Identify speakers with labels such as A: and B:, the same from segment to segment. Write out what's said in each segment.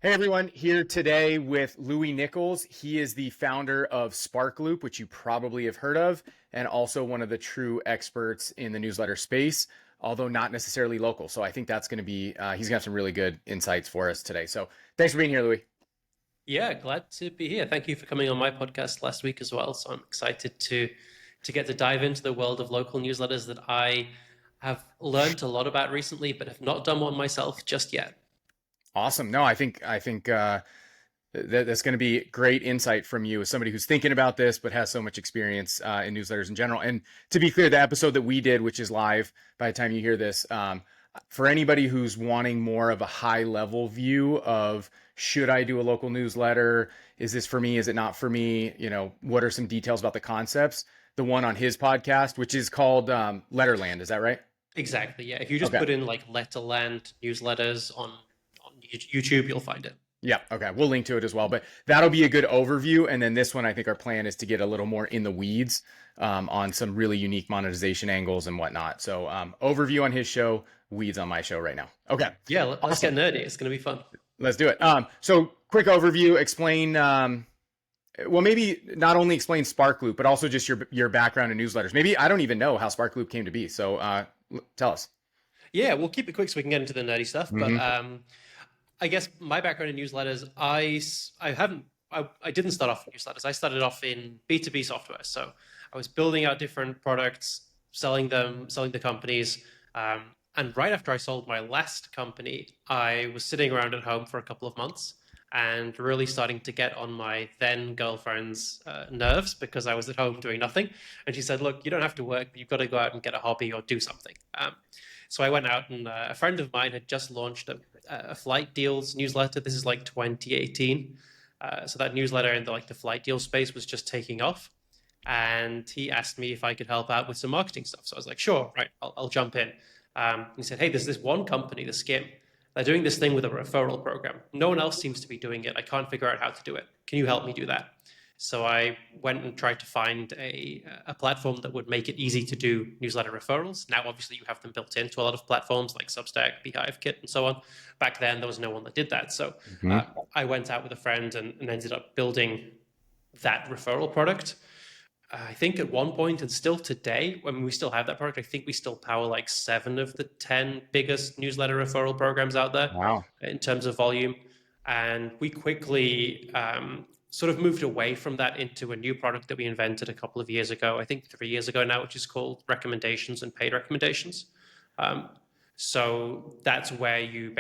A: Hey everyone, here today with Louis Nichols. He is the founder of Sparkloop, which you probably have heard of, and also one of the true experts in the newsletter space, although not necessarily local. So I think that's going to be, he's got some really good insights for us today. So thanks for being here, Louis.
B: Yeah, glad to be here. Thank you for coming on my podcast last week as well. So I'm excited to get to dive into the world of local newsletters that I have learned a lot about recently, but have not done one myself just yet.
A: Awesome. No, I think that's going to be great insight from you as somebody who's thinking about this, but has so much experience in newsletters in general. And to be clear, the episode that we did, which is live by the time you hear this, for anybody who's wanting more of a high level view of should I do a local newsletter? Is this for me? Is it not for me? You know, what are some details about the concepts? The one on his podcast, which is called Letterland. Is that right?
B: Exactly. Yeah. If you just
A: Okay.
B: put in like Letterland newsletters on YouTube, you'll find it.
A: Yeah, okay. We'll link to it as well. But that'll be a good overview. And then this one, I think our plan is to get a little more in the weeds on some really unique monetization angles and whatnot. So overview on his show, weeds on my show right now. Okay,
B: Yeah, let's get
A: awesome.
B: nerdy. It's going to be fun.
A: Let's do it. So quick overview, explain, well, maybe not only explain Sparkloop, but also just your background in newsletters. Maybe I don't even know how Sparkloop came to be. So tell us.
B: Yeah, we'll keep it quick so we can get into the nerdy stuff. But
A: Mm-hmm.
B: I guess my background in newsletters, I didn't start off in newsletters. I started off in B2B software. So I was building out different products, selling the companies. And right after I sold my last company, I was sitting around at home for a couple of months and really starting to get on my then girlfriend's nerves because I was at home doing nothing. And she said, "Look, you don't have to work, but you've got to go out and get a hobby or do something." So I went out and a friend of mine had just launched a flight deals newsletter. This is like 2018. So that newsletter in the flight deal space was just taking off. And he asked me if I could help out with some marketing stuff. So I was like, sure, right, I'll jump in. He said, hey, there's this one company, the Skim. They're doing this thing with a referral program. No one else seems to be doing it. I can't figure out how to do it. Can you help me do that? So I went and tried to find a platform that would make it easy to do newsletter referrals. Now, obviously, you have them built into a lot of platforms like Substack, Beehive, Kit, and so on. Back then, there was no one that did that. So
A: Mm-hmm.
B: I went out with a friend and ended up building that referral product. I think at one point and still today, when we still have that product, I think we still power like 7 of the 10 biggest newsletter referral programs out there
A: Wow.
B: in terms of volume. And we quickly sort of moved away from that into a new product that we invented a couple of years ago, I think 3 years ago now, which is called recommendations and paid recommendations. Um, so that's where you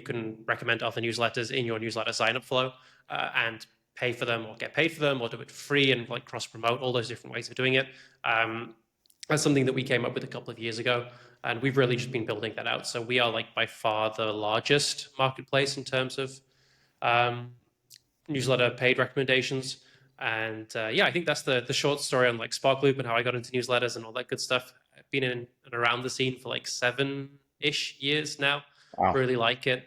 B: can recommend other newsletters in your newsletter sign-up flow and pay for them or get paid for them or do it free and like cross promote, all those different ways of doing it. That's something that we came up with a couple of years ago, and we've really just been building that out. So we are like by far the largest marketplace in terms of um, newsletter paid recommendations. And yeah, I think that's the short story on like Sparkloop and how I got into newsletters and all that good stuff. I've been in and around the scene for like 7-ish years now.
A: Wow.
B: Really like it.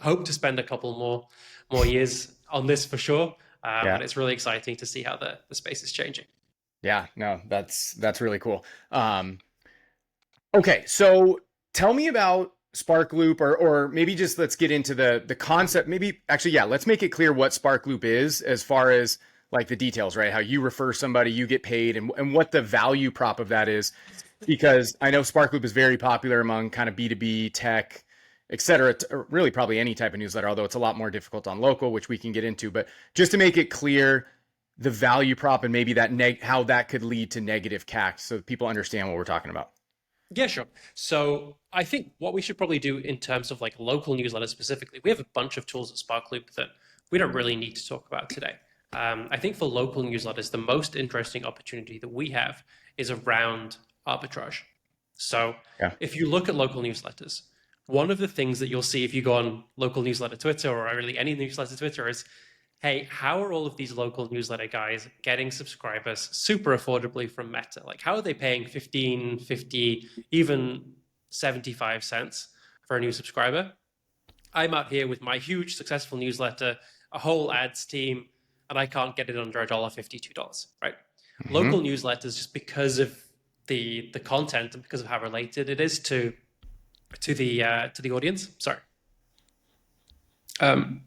B: Hope to spend a couple more years on this for sure.
A: Yeah.
B: And it's really exciting to see how the space is changing.
A: Yeah. No, that's really cool. Um, Okay, so tell me about Sparkloop, or maybe just let's get into the concept. Maybe actually, yeah, let's make it clear what Sparkloop is as far as like the details, right? How you refer somebody, you get paid, and what the value prop of that is. Because I know Sparkloop is very popular among kind of B2B tech, et cetera, or really probably any type of newsletter, although it's a lot more difficult on local, which we can get into. But just to make it clear, the value prop and maybe how that could lead to negative CAC so people understand what we're talking about.
B: Yeah, sure. So I think what we should probably do in terms of like local newsletters specifically, we have a bunch of tools at Sparkloop that we don't really need to talk about today. I think for local newsletters, the most interesting opportunity that we have is around arbitrage. So
A: Yeah.
B: if you look at local newsletters, one of the things that you'll see if you go on local newsletter Twitter or really any newsletter Twitter is, hey, how are all of these local newsletter guys getting subscribers super affordably from Meta? Like, how are they paying 15, 50, even 75 cents for a new subscriber? I'm out here with my huge successful newsletter, a whole ads team, and I can't get it under $1.50, $2, right?
A: Hmm.
B: Local newsletters, just because of the content and because of how related it is to the audience. Sorry. Um,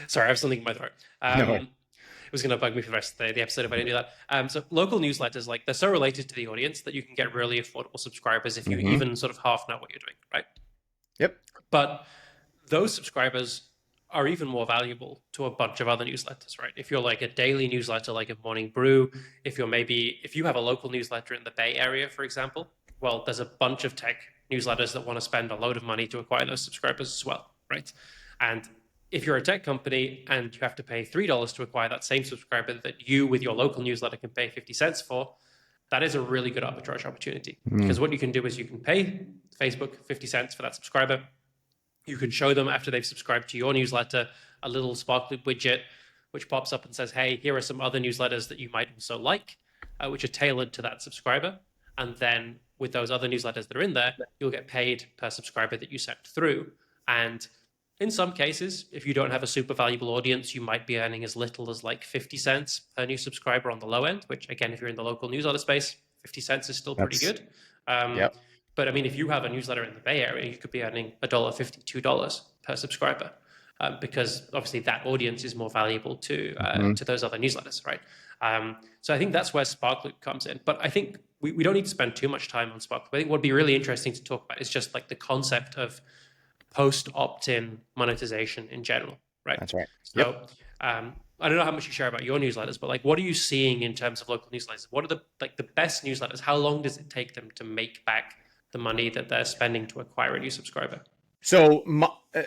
B: Sorry, I have something in my throat.
A: No.
B: It was going to bug me for the rest of the episode if I didn't do that. So local newsletters, like they're so related to the audience that you can get really affordable subscribers if you
A: Hmm.
B: even sort of half know what you're doing, right?
A: Yep.
B: But those subscribers are even more valuable to a bunch of other newsletters, right? If you're like a daily newsletter, like a Morning Brew, if you have a local newsletter in the Bay Area, for example, well, there's a bunch of tech newsletters that want to spend a load of money to acquire those subscribers as well, right? And if you're a tech company and you have to pay $3 to acquire that same subscriber that you with your local newsletter can pay 50 cents for, that is a really good arbitrage opportunity.
A: Mm.
B: Because what you can do is you can pay Facebook 50 cents for that subscriber. You can show them after they've subscribed to your newsletter a little Sparkloop widget, which pops up and says, hey, here are some other newsletters that you might also like, which are tailored to that subscriber. And then with those other newsletters that are in there, you'll get paid per subscriber that you sent through. And in some cases, if you don't have a super valuable audience, you might be earning as little as like 50 cents per new subscriber on the low end, which again, if you're in the local newsletter space, 50 cents is still pretty
A: That's
B: good. Um,
A: yep.
B: but I mean, if you have a newsletter in the Bay Area, you could be earning $1.50, $2 per subscriber, because obviously that audience is more valuable to those other newsletters, right? So I think that's where Sparkloop comes in. But I think we don't need to spend too much time on Sparkloop. I think what would be really interesting to talk about is just like the concept of post opt-in monetization in general, right?
A: That's right.
B: So
A: Yep.
B: I don't know how much you share about your newsletters, but like, what are you seeing in terms of local newsletters? What are the best newsletters? How long does it take them to make back the money that they're spending to acquire a new subscriber?
A: So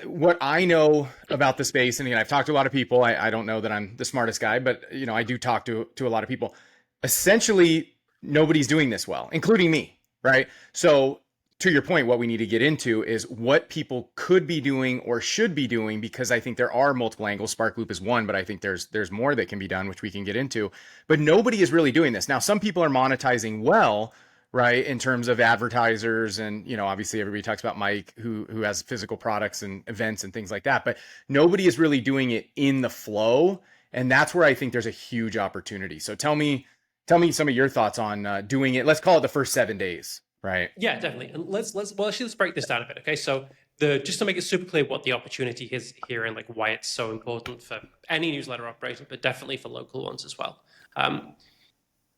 A: what I know about the space, and again, I've talked to a lot of people. I don't know that I'm the smartest guy, but I do talk to a lot of people. Essentially, nobody's doing this well, including me, right? So to your point, what we need to get into is what people could be doing or should be doing, because I think there are multiple angles. Sparkloop is one, but I think there's more that can be done, which we can get into. But nobody is really doing this. Now, some people are monetizing well, right, in terms of advertisers, and obviously everybody talks about Mike who has physical products and events and things like that, but nobody is really doing it in the flow, and that's where I think there's a huge opportunity. So tell me some of your thoughts on doing it. Let's call it the first 7 days, right?
B: Yeah, definitely. And let's break this down a bit. Okay, so just to make it super clear what the opportunity is here and like why it's so important for any newsletter operator, but definitely for local ones as well.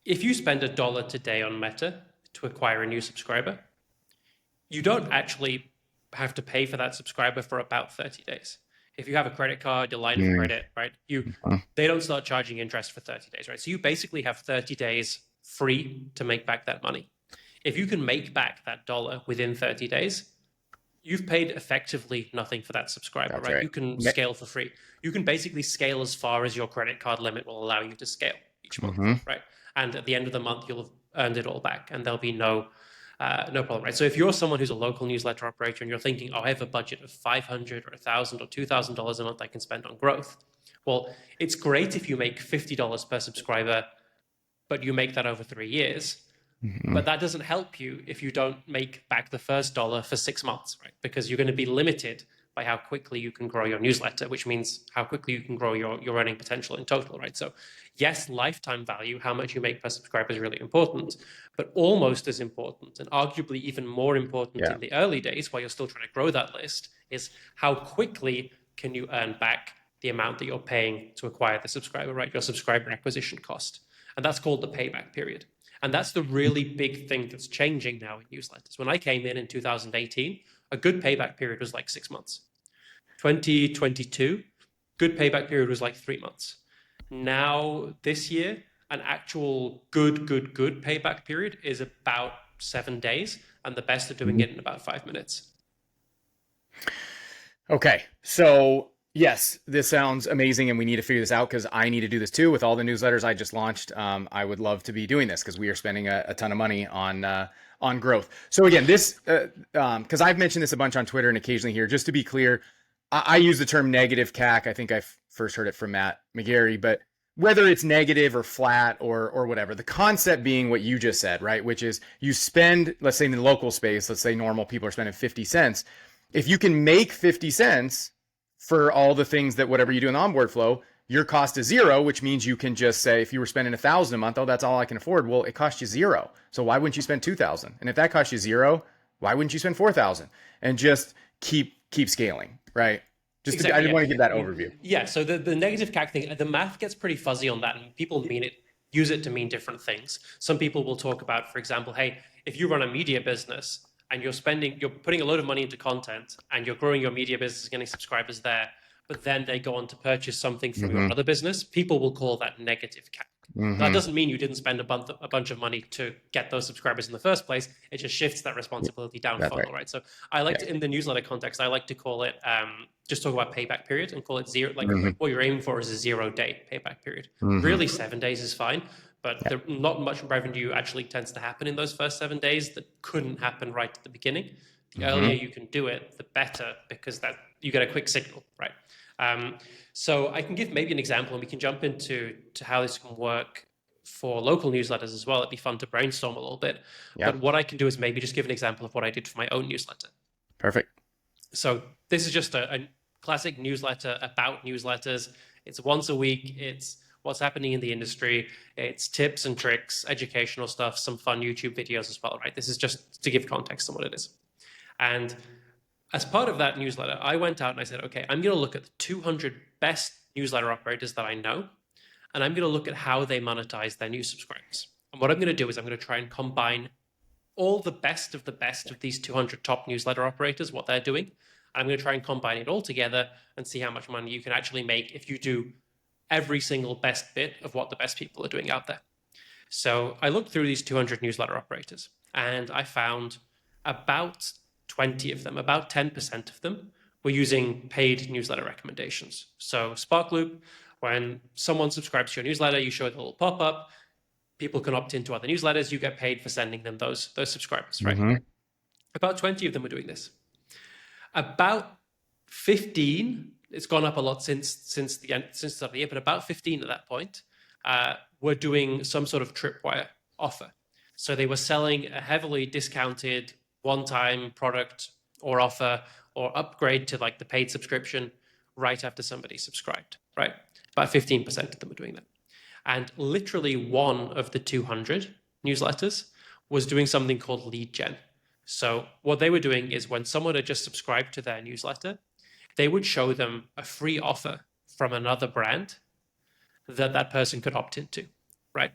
B: If you spend $1 today on Meta to acquire a new subscriber, you don't actually have to pay for that subscriber for about 30 days. If you have a credit card, your line of credit, right? They don't start charging interest for 30 days, right? So you basically have 30 days free to make back that money. If you can make back that $1 within 30 days, you've paid effectively nothing for that subscriber,
A: That's
B: right?
A: right.
B: You can scale for free. You can basically scale as far as your credit card limit will allow you to scale each month, right? And at the end of the month, you'll have earned it all back, and there'll be no problem, right? So if you're someone who's a local newsletter operator and you're thinking, oh, I have a budget of $500 or $1,000 or $2,000 a month I can spend on growth, well, it's great if you make $50 per subscriber, but you make that over 3 years. But that doesn't help you if you don't make back the first dollar for 6 months, right? Because you're going to be limited by how quickly you can grow your newsletter, which means how quickly you can grow your earning potential in total, right? So yes, lifetime value, how much you make per subscriber is really important, but almost as important and arguably even more important in the early days while you're still trying to grow that list is how quickly can you earn back the amount that you're paying to acquire the subscriber, right? Your subscriber acquisition cost. And that's called the payback period. And that's the really big thing that's changing now in newsletters. When I came in 2018, a good payback period was like 6 months. 2022, good payback period was like 3 months. Now, this year, an actual good payback period is about 7 days, and the best are doing it in about 5 minutes.
A: Okay, so yes, this sounds amazing, and we need to figure this out because I need to do this too with all the newsletters I just launched. I would love to be doing this because we are spending a ton of money on growth. So again, this because I've mentioned this a bunch on Twitter and occasionally here. Just to be clear, I use the term negative CAC. I think I first heard it from Matt McGarry, but whether it's negative or flat or whatever, the concept being what you just said, right? Which is you spend, let's say in the local space, let's say normal people are spending 50 cents. If you can make 50 cents for all the things that whatever you do in the onboard flow, your cost is zero, which means you can just say, if you were spending 1,000 a month, oh, that's all I can afford. Well, it cost you zero. So why wouldn't you spend 2,000? And if that costs you zero, why wouldn't you spend 4,000 and just keep scaling, right? I
B: Exactly.
A: did
B: Yeah.
A: want to give that
B: I mean,
A: overview.
B: yeah. So the negative CAC thing, the math gets pretty fuzzy on that, and people use it to mean different things. Some people will talk about, for example, hey, if you run a media business and you're putting a load of money into content and you're growing your media business, getting subscribers there, but then they go on to purchase something from your
A: Mm-hmm.
B: other business, people will call that negative CAC. That
A: Mm-hmm.
B: doesn't mean you didn't spend a bunch of money to get those subscribers in the first place. It just shifts that responsibility down
A: That's right.
B: funnel, right? So I like
A: Yeah.
B: to, in the newsletter context, I like to call it, just talk about payback period and call it zero. Like
A: Mm-hmm.
B: what you're aiming for is a 0 day payback period.
A: Mm-hmm.
B: Really, 7 days is fine, but
A: Yeah.
B: not much revenue actually tends to happen in those first 7 days that couldn't happen right at the beginning. The earlier
A: Mm-hmm.
B: you can do it, the better, because that you get a quick signal, right? So I can give maybe an example, and we can jump into how this can work for local newsletters as well. It'd be fun to brainstorm a little bit.
A: Yeah.
B: But what I can do is maybe just give an example of what I did for my own newsletter.
A: Perfect.
B: So this is just a classic newsletter about newsletters. It's once a week. It's what's happening in the industry. It's tips and tricks, educational stuff, some fun YouTube videos as well, right? This is just to give context on what it is. And as part of that newsletter, I went out and I said, okay, I'm going to look at the 200 best newsletter operators that I know, and I'm going to look at how they monetize their new subscribers. And what I'm going to do is I'm going to try and combine all the best of these 200 top newsletter operators, what they're doing. And I'm going to try and combine it all together and see how much money you can actually make if you do every single best bit of what the best people are doing out there. So I looked through these 200 newsletter operators and I found about 20 of them, about 10% of them were using paid newsletter recommendations. So Sparkloop, when someone subscribes to your newsletter, you show the little pop-up, people can opt into other newsletters, you get paid for sending them those subscribers, right?
A: Mm-hmm.
B: About 20 of them were doing this. About 15, it's gone up a lot since the start of the year, but about 15 at that point were doing some sort of tripwire offer. So they were selling a heavily discounted one-time product or offer or upgrade to like the paid subscription right after somebody subscribed, right? About 15% of them were doing that. And literally one of the 200 newsletters was doing something called lead gen. So what they were doing is when someone had just subscribed to their newsletter, they would show them a free offer from another brand that person could opt into, right?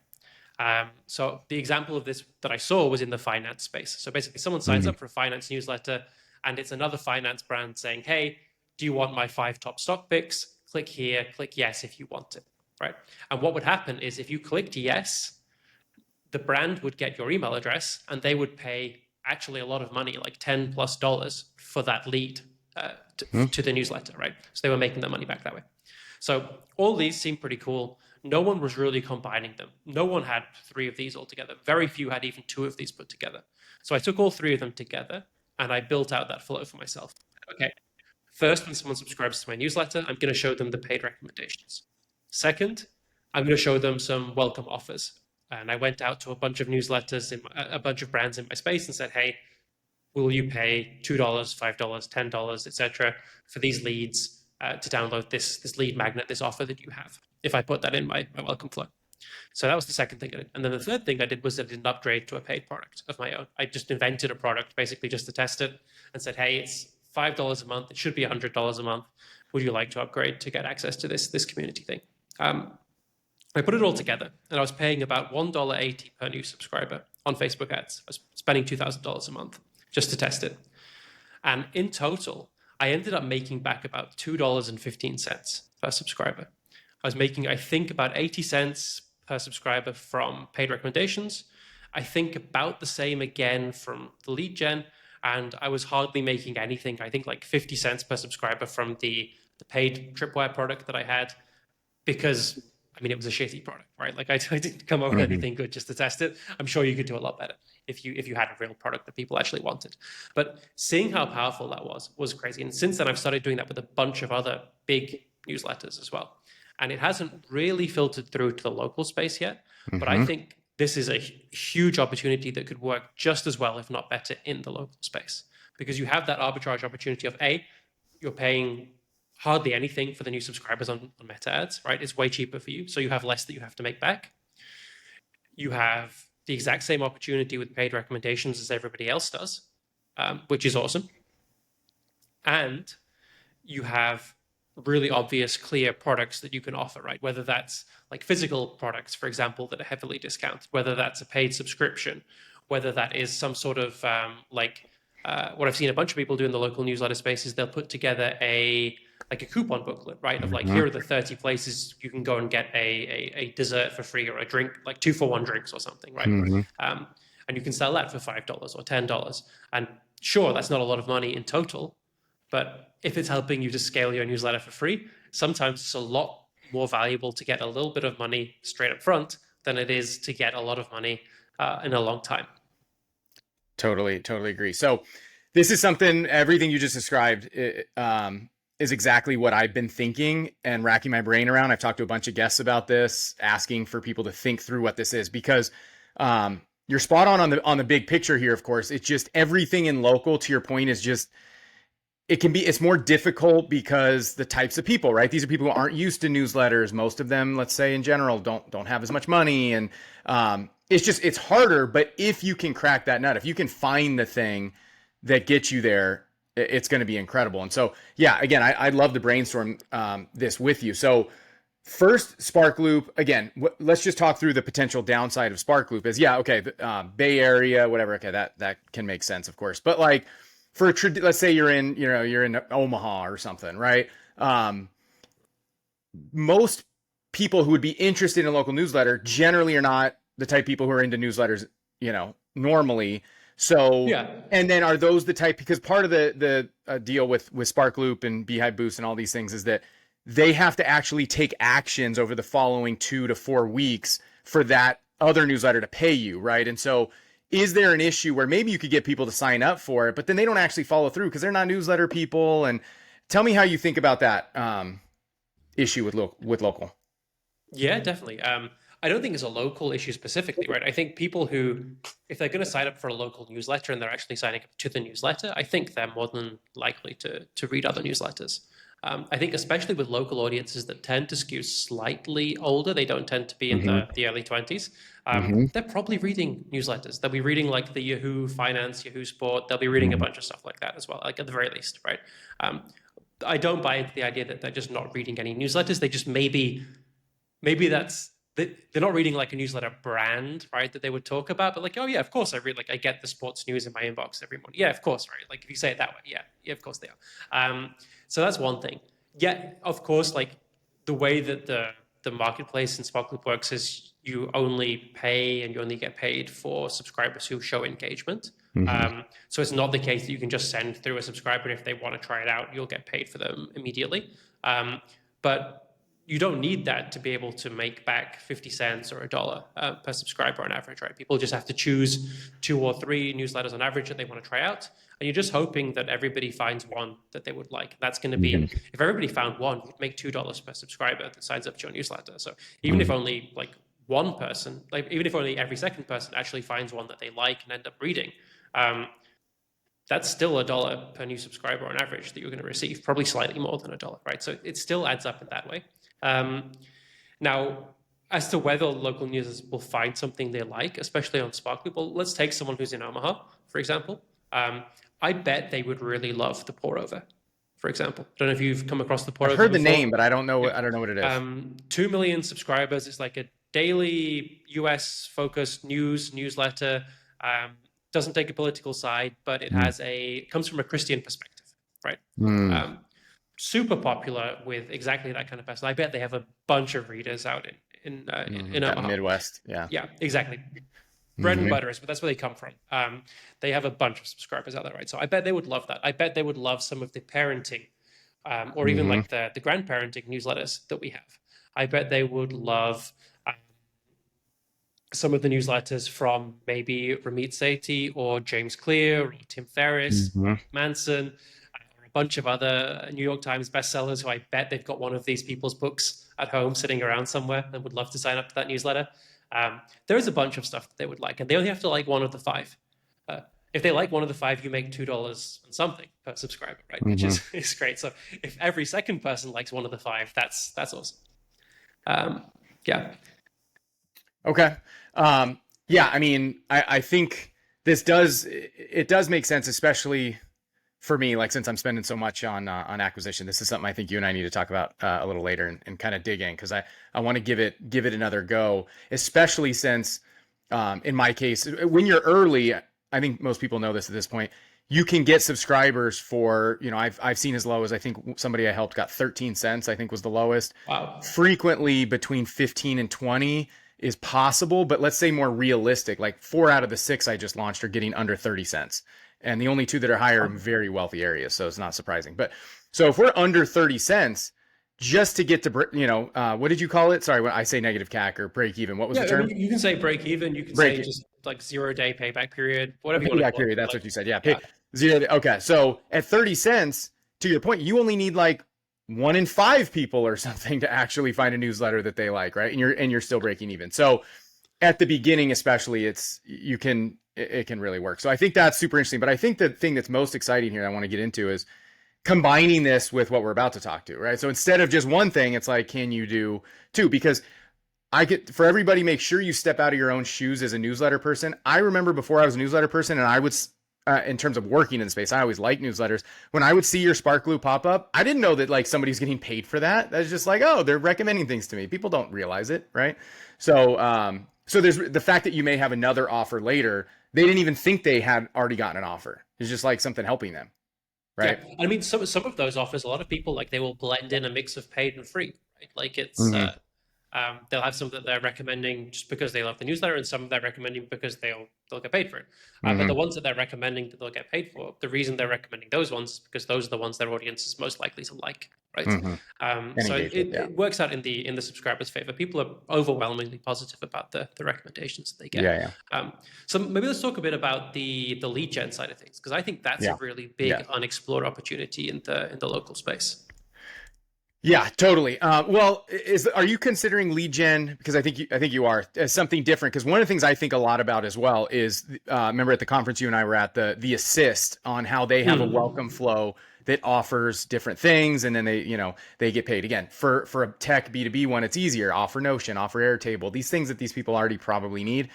B: So the example of this that I saw was in the finance space. So basically someone signs up for a finance newsletter and it's another finance brand saying, hey, do you want my 5 top stock picks? Click here, click yes if you want it, right? And what would happen is if you clicked yes, the brand would get your email address and they would pay actually a lot of money, like $10+ for that lead to the newsletter, right? So they were making their money back that way. So all these seem pretty cool. No one was really combining them. No one had 3 of these all together. Very few had even 2 of these put together. So I took all 3 of them together and I built out that flow for myself. Okay, first, when someone subscribes to my newsletter, I'm going to show them the paid recommendations. Second, I'm going to show them some welcome offers. And I went out to a bunch of newsletters, a bunch of brands in my space and said, hey, will you pay $2, $5, $10, etc., for these leads to download this lead magnet, this offer that you have, if I put that in my welcome flow. So that was the second thing I did. And then the third thing I did was I did an upgrade to a paid product of my own. I just invented a product basically just to test it and said, hey, it's $5 a month. It should be $100 a month. Would you like to upgrade to get access to this community thing? I put it all together and I was paying about $1.80 per new subscriber on Facebook ads. I was spending $2,000 a month just to test it. And in total, I ended up making back about $2.15 per subscriber. I was making, I think, about 80 cents per subscriber from paid recommendations. I think about the same again from the lead gen. And I was hardly making anything, I think like 50 cents per subscriber from the paid Tripwire product that I had, because I mean, it was a shitty product, right? Like I didn't come up with anything good just to test it. I'm sure you could do a lot better if you had a real product that people actually wanted. But seeing how powerful that was crazy. And since then, I've started doing that with a bunch of other big newsletters as well. And it hasn't really filtered through to the local space yet. But I think this is a huge opportunity that could work just as well, if not better, in the local space. Because you have that arbitrage opportunity of A, you're paying hardly anything for the new subscribers on Meta ads, right? It's way cheaper for you. So you have less that you have to make back. You have the exact same opportunity with paid recommendations as everybody else does. which is awesome. And you have really obvious, clear products that you can offer, right? Whether that's like physical products, for example, that are heavily discounted, whether that's a paid subscription, whether that is some sort of what I've seen a bunch of people do in the local newsletter space is they'll put together a coupon booklet, right? Of like,
A: Mm-hmm.
B: here are the 30 places you can go and get a dessert for free or a drink, like 2-for-1 drinks or something, right?
A: Mm-hmm.
B: And you can sell that for $5 or $10. And sure, that's not a lot of money in total, but if it's helping you to scale your newsletter for free, sometimes it's a lot more valuable to get a little bit of money straight up front than it is to get a lot of money in a long time.
A: Totally agree. So this is something, everything you just described is exactly what I've been thinking and racking my brain around. I've talked to a bunch of guests about this, asking for people to think through what this is, because you're spot on the big picture here. Of course, it's just everything in local, to your point, is just, it's more difficult because the types of people, right? These are people who aren't used to newsletters. Most of them, let's say in general, don't have as much money. And it's harder. But if you can crack that nut, if you can find the thing that gets you there, it's going to be incredible. And so, yeah, again, I'd love to brainstorm this with you. So first, Sparkloop, again, let's just talk through the potential downside of Sparkloop is, yeah, okay, Bay Area, whatever. Okay, that can make sense, of course. But like, let's say you're in Omaha or something, right? Most people who would be interested in a local newsletter generally are not the type of people who are into newsletters, normally. So,
B: Yeah.
A: and then are those the type, because part of the deal with Sparkloop and Beehive Boost and all these things is that they have to actually take actions over the following 2 to 4 weeks for that other newsletter to pay you, right? And so is there an issue where maybe you could get people to sign up for it, but then they don't actually follow through because they're not newsletter people? And tell me how you think about that issue with local.
B: Yeah, definitely. I don't think it's a local issue specifically, right? I think people who, if they're going to sign up for a local newsletter and they're actually signing up to the newsletter, I think they're more than likely to read other newsletters. I think especially with local audiences that tend to skew slightly older, they don't tend to be in the early 20s.
A: Mm-hmm.
B: They're probably reading newsletters. They'll be reading like the Yahoo Finance, Yahoo Sport. They'll be reading a bunch of stuff like that as well, like at the very least, right? I don't buy into the idea that they're just not reading any newsletters. They just maybe they're not reading like a newsletter brand, right? That they would talk about, but like, oh yeah, of course I read, like I get the sports news in my inbox every morning. Yeah, of course, right? Like if you say it that way, yeah, of course they are. So that's one thing. Yeah, of course, like the way that the marketplace in Sparkloop works is you only pay and you only get paid for subscribers who show engagement. So it's not the case that you can just send through a subscriber, and if they want to try it out, you'll get paid for them immediately. But you don't need that to be able to make back 50 cents or $1 per subscriber on average, right? People just have to choose 2 or 3 newsletters on average that they want to try out. And you're just hoping that everybody finds one that they would like. That's going to be, if everybody found one, you'd make $2 per subscriber that signs up to your newsletter. So even if only like one person, like even if only every second person actually finds one that they like and end up reading, that's still $1 per new subscriber on average that you're going to receive, probably slightly more than $1, right? So it still adds up in that way. Now, as to whether local users will find something they like, especially on Sparkly, well, let's take someone who's in Omaha, for example. I bet they would really love the pour over, for example. I don't know if you've come across the pour
A: I've
B: over
A: heard the
B: before.
A: name, but I don't know.
B: Yeah.
A: I don't know what it is.
B: 2 million subscribers. It's like a daily US focused newsletter. Doesn't take a political side, but it comes from a Christian perspective, right? Super popular with exactly that kind of person. I bet they have a bunch of readers out in Omaha.
A: Midwest, yeah.
B: Yeah, exactly. Bread and butter is, but that's where they come from. They have a bunch of subscribers out there, right? So I bet they would love that. I bet they would love some of the parenting, or even like the grandparenting newsletters that we have. I bet they would love some of the newsletters from maybe Ramit Sethi or James Clear or Tim Ferriss, Manson, or a bunch of other New York Times bestsellers who I bet they've got one of these people's books at home sitting around somewhere and would love to sign up to that newsletter. There is a bunch of stuff that they would like, and they only have to like one of the 5. If they like one of the 5, you make $2 and something per subscriber, right? Which is great. So if every second person likes one of the 5, that's awesome. Yeah.
A: Okay. Yeah, I mean, I think this does it does make sense, especially for me, like since I'm spending so much on acquisition. This is something I think you and I need to talk about a little later and kind of dig in because I want to give it another go, especially since in my case, when you're early, I think most people know this at this point. You can get subscribers for, I've seen as low as I think somebody I helped got 13 cents, I think was the lowest.
B: Wow.
A: Frequently between 15 and 20 is possible, but let's say more realistic, like 4 out of the 6 I just launched are getting under 30 cents. And the only 2 that are higher in very wealthy areas. So it's not surprising. But so if we're under 30 cents, just to get to, what did you call it? Sorry, when I say negative CAC or break even, what was
B: Yeah,
A: the
B: I
A: term?
B: mean, you can say break even. You can say
A: Break
B: just like 0 day payback period,
A: a
B: whatever you want to
A: payback
B: call it.
A: period. That's
B: Like,
A: what you said. Yeah.
B: yeah,
A: Zero. Okay. So at 30 cents, to your point, you only need like 1 in 5 people or something to actually find a newsletter that they like, right? And you're still breaking even. So at the beginning, especially, it can really work. So I think that's super interesting. But I think the thing that's most exciting here I want to get into is combining this with what we're about to talk to, right? So instead of just one thing, it's like, can you do two? Because for everybody, make sure you step out of your own shoes as a newsletter person. I remember before I was a newsletter person and I would, in terms of working in space, I always liked newsletters. When I would see your Spark Glue pop up, I didn't know that like somebody's getting paid for that. That's just like, oh, they're recommending things to me. People don't realize it, right? So there's the fact that you may have another offer later. They didn't even think they had already gotten an offer. It's just like something helping them,
B: yeah.
A: right?
B: I mean, some of those offers, a lot of people like they will blend in a mix of paid and free, right? Like it's
A: Mm-hmm.
B: they'll have some that they're recommending just because they love the newsletter, and some they're recommending because they'll get paid for it. But
A: Mm-hmm.
B: the ones that they're recommending that they'll get paid for, the reason they're recommending those ones is because those are the ones their audience is most likely to like, right?
A: Mm-hmm. And
B: So
A: engage with, yeah.
B: it works out in the subscribers' favor. People are overwhelmingly positive about the recommendations that they get.
A: Yeah, yeah.
B: So maybe let's talk a bit about the lead gen side of things because I think that's a
A: Yeah.
B: really big
A: Yeah.
B: unexplored opportunity in the local space.
A: Yeah, totally. Well, are you considering lead gen? Because I think you are, as something different. Because one of the things I think a lot about as well is, remember at the conference you and I were at, the assist on how they have a welcome flow that offers different things, and then they get paid. Again, for a tech B2B one, it's easier. Offer Notion, offer Airtable, these things that these people already probably need.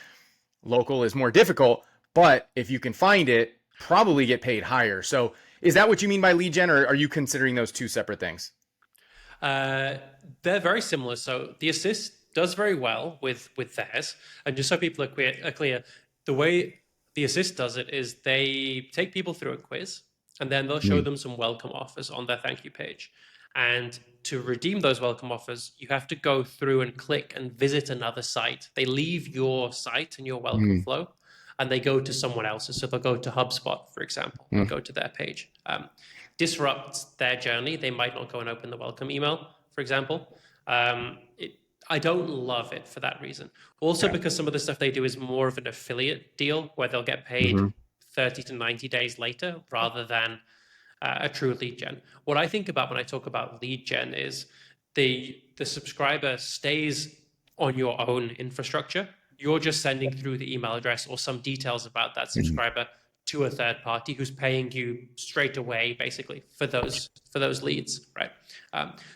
A: Local is more difficult, but if you can find it, probably get paid higher. So is that what you mean by lead gen, or are you considering those two separate things?
B: Uh, they're very similar. So the assist does very well with theirs. And just so people are clear, the way the assist does it is they take people through a quiz and then they'll show them some welcome offers on their thank you page. And to redeem those welcome offers, you have to go through and click and visit another site. They leave your site and your welcome
A: Mm-hmm.
B: flow and they go to someone else's. So they'll go to HubSpot, for example, and go to their page. Disrupts their journey. They might not go and open the welcome email, for example. I don't love it for that reason. Also,
A: Yeah.
B: because some of the stuff they do is more of an affiliate deal where they'll get paid
A: Mm-hmm.
B: 30 to 90 days later rather than a true lead gen. What I think about when I talk about lead gen is the subscriber stays on your own infrastructure. You're just sending through the email address or some details about that subscriber to a third party who's paying you straight away, basically for those leads, right?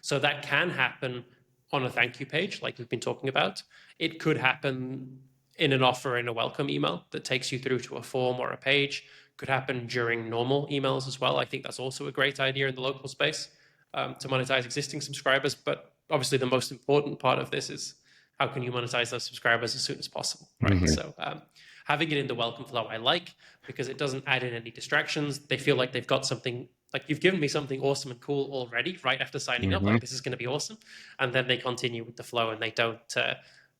B: So that can happen on a thank you page, like we've been talking about. It could happen in an offer in a welcome email that takes you through to a form or a page. Could happen during normal emails as well. I think that's also a great idea in the local space to monetize existing subscribers. But obviously, the most important part of this is how can you monetize those subscribers as soon as possible, right?
A: Mm-hmm.
B: So having it in the welcome flow, I like because it doesn't add in any distractions. They feel like they've got something, like you've given me something awesome and cool already right after signing up.
A: Mm-hmm.
B: Like this is going to be awesome, and then they continue with the flow and they don't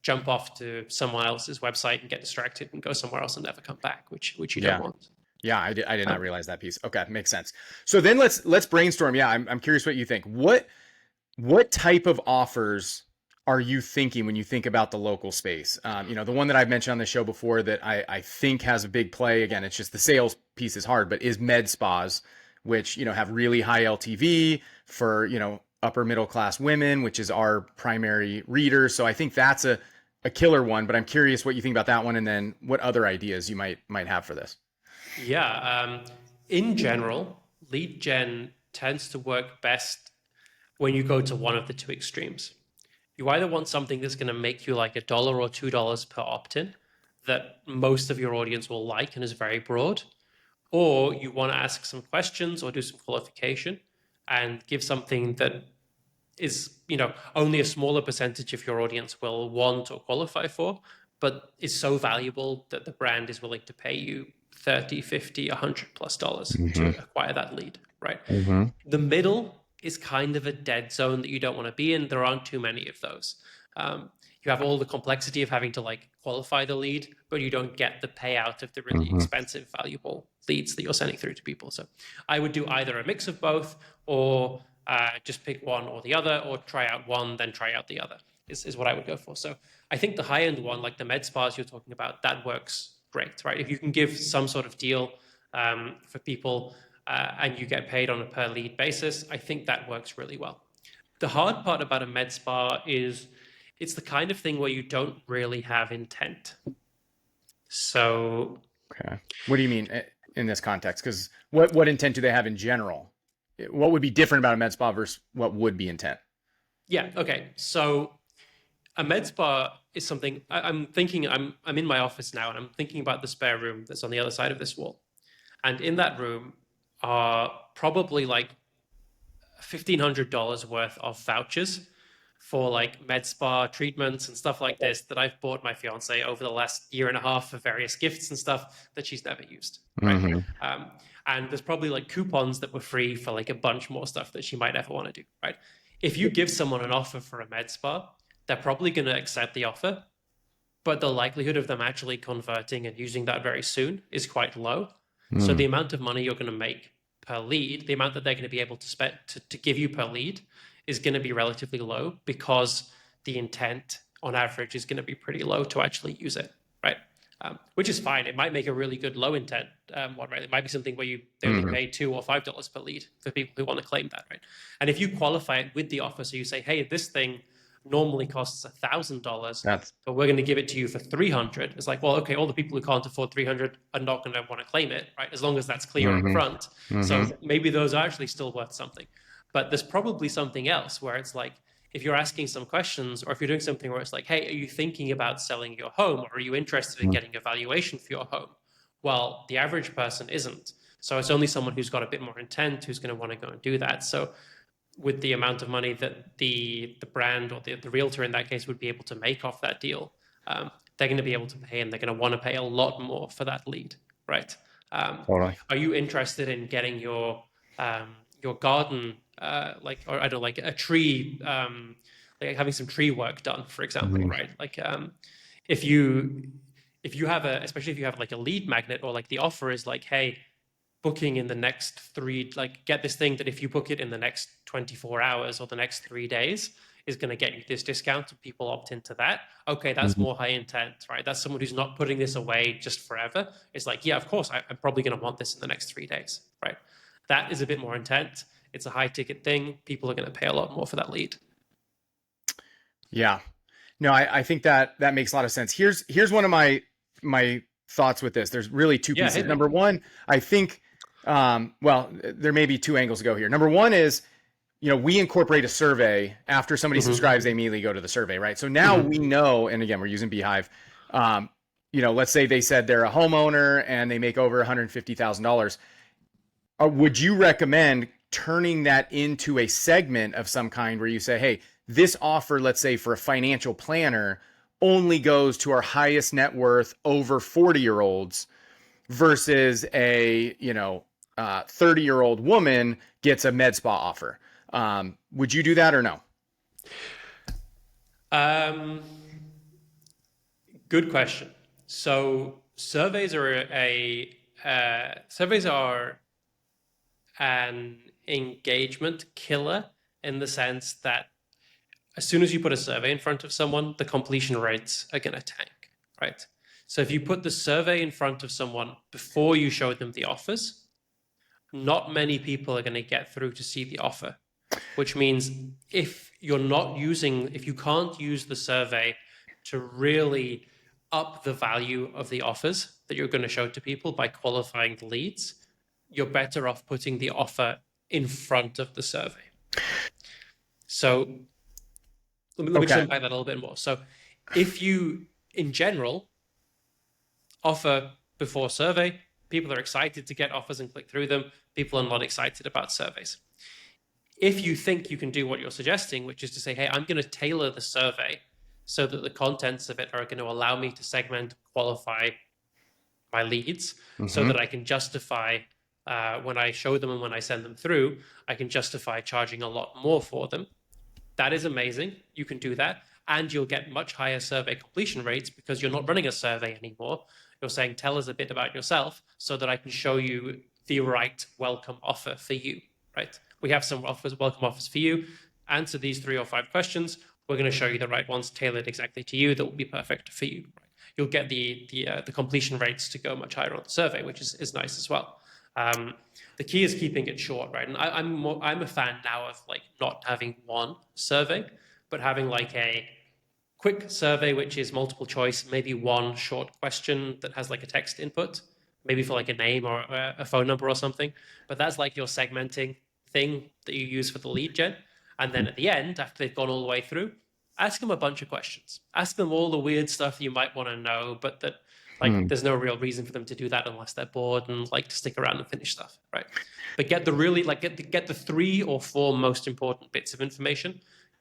B: jump off to someone else's website and get distracted and go somewhere else and never come back, which you
A: Yeah.
B: don't want.
A: Yeah, I did not realize that piece. Okay, makes sense. So then let's brainstorm. Yeah, I'm curious what you think. What type of offers are you thinking when you think about the local space? The one that I've mentioned on the show before that I think has a big play. Again, it's just the sales piece is hard, but is med spas, which have really high LTV for upper middle class women, which is our primary readers. So I think that's a killer one. But I'm curious what you think about that one, and then what other ideas you might have for this.
B: Yeah. In general, lead gen tends to work best when you go to one of the two extremes. You either want something that's going to make you like $1 or $2 per opt-in that most of your audience will like and is very broad, or you want to ask some questions or do some qualification and give something that is, only a smaller percentage of your audience will want or qualify for, but is so valuable that the brand is willing to pay you 30, 50, $100+ to
A: Hmm.
B: acquire that lead, right?
A: Hmm.
B: The middle is kind of a dead zone that you don't want to be in. There aren't too many of those. You have all the complexity of having to like qualify the lead, but you don't get the payout of the really
A: Hmm.
B: expensive, valuable leads that you're sending through to people. So I would do either a mix of both, or just pick one or the other, or try out one, then try out the other, is what I would go for. So I think the high end one, like the med spas you're talking about, that works great, right? If you can give some sort of deal for people and you get paid on a per lead basis, I think that works really well. The hard part about a med spa is it's the kind of thing where you don't really have intent. So,
A: Okay. What do you mean in this context? Because what intent do they have in general? What would be different about a med spa versus what would be intent?
B: yeah, okay. So, a med spa is something I'm thinking. I'm in my office now, and I'm thinking about the spare room that's on the other side of this wall. And in that room are probably like $1,500 worth of vouchers for like med spa treatments and stuff like this that I've bought my fiance over the last year and a half for various gifts and stuff that she's never used, right?
A: Hmm.
B: Um, and there's probably like coupons that were free for like a bunch more stuff that she might ever want to do, right? If you give someone an offer for a med spa, they're probably going to accept the offer, but the likelihood of them actually converting and using that very soon is quite low. So the
A: Mm.
B: amount of money you're going to make per lead, the amount that they're going to be able to spend to give you per lead is going to be relatively low, because the intent on average is going to be pretty low to actually use it, right? Which is fine. It might make a really good low intent one, right? It might be something where they only
A: Hmm.
B: pay $2 or $5 per lead for people who want to claim that, right? And if you qualify it with the offer, so you say, hey, this thing normally costs $1,000,
A: That's
B: but we're going to give it to you for 300. It's like, well, okay, all the people who can't afford 300 are not going to want to claim it, right? As long as that's clear up
A: hmm.
B: front.
A: Hmm.
B: So maybe those are actually still worth something. But there's probably something else where it's like, if you're asking some questions, or if you're doing something where it's like, hey, are you thinking about selling your home, or are you interested in getting a valuation for your home? Well, the average person isn't. So it's only someone who's got a bit more intent who's going to want to go and do that. So with the amount of money that the brand or the realtor in that case would be able to make off that deal, they're going to be able to pay, and they're going to want to pay a lot more for that lead, right?
A: Totally.
B: Are you interested in getting your garden like, or I don't know, like a tree, like having some tree work done, for example,
A: Hmm.
B: right? Like if you if you have especially if you have like a lead magnet, or like the offer is like, hey, booking in the next three, like get this thing that if you book it in the next 24 hours or the next 3 days is going to get you this discount, and people opt into that. Okay, that's
A: Hmm.
B: more high intent, right? That's someone who's not putting this away just forever. It's like, yeah, of course, I'm probably going to want this in the next 3 days, right? That is a bit more intent. It's a high ticket thing. People are going to pay a lot more for that lead.
A: Yeah. No, I think that makes a lot of sense. Here's one of my thoughts with this. There's really two
B: Yeah,
A: pieces.
B: hit me.
A: Number one, I think, well, there may be two angles to go here. Number one is, we incorporate a survey after somebody
B: Mm-hmm.
A: subscribes. They immediately go to the survey, right? So now we
B: Mm-hmm.
A: know, and again, we're using Beehive. Um, let's say they said they're a homeowner and they make over $150,000. Would you recommend turning that into a segment of some kind where you say, hey, this offer, let's say for a financial planner, only goes to our highest net worth over 40-year-olds versus a 30-year-old woman gets a med spa offer? Would you do that or no?
B: Um, Good question. So surveys are an engagement killer, in the sense that as soon as you put a survey in front of someone, the completion rates are going to tank, right? So if you put the survey in front of someone before you show them the offers, not many people are going to get through to see the offer, which means if you can't use the survey to really up the value of the offers that you're going to show to people by qualifying the leads, you're better off putting the offer in front of the survey. So let me just
A: Okay.
B: unpack that a little bit more. So if you, in general, offer before survey. People are excited to get offers and click through them. People are not excited about surveys. If you think you can do what you're suggesting, which is to say, hey, I'm going to tailor the survey so that the contents of it are going to allow me to segment, qualify my leads so that I can justify when I show them and when I send them through, I can justify charging a lot more for them. That is amazing. You can do that. And you'll get much higher survey completion rates because you're not running a survey anymore. You're saying, tell us a bit about yourself so that I can show you the right welcome offer for you, right? We have some offers, welcome offers for you. Answer these 3 or 5 questions. We're going to show you the right ones tailored exactly to you that will be perfect for you. Right? You'll get the completion rates to go much higher on the survey, which is nice as well. The key is keeping it short, right? And I'm a fan now of like not having one survey, but having like a quick survey, which is multiple choice, maybe one short question that has like a text input, maybe for like a name or a phone number or something. But that's like your segmenting thing that you use for the lead gen. And then at the end, after they've gone all the way through, ask them a bunch of questions. Ask them all the weird stuff you might want to know, but that like there's no real reason for them to do that unless they're bored and like to stick around and finish stuff, right? But get the really like get the 3 or 4 most important bits of information.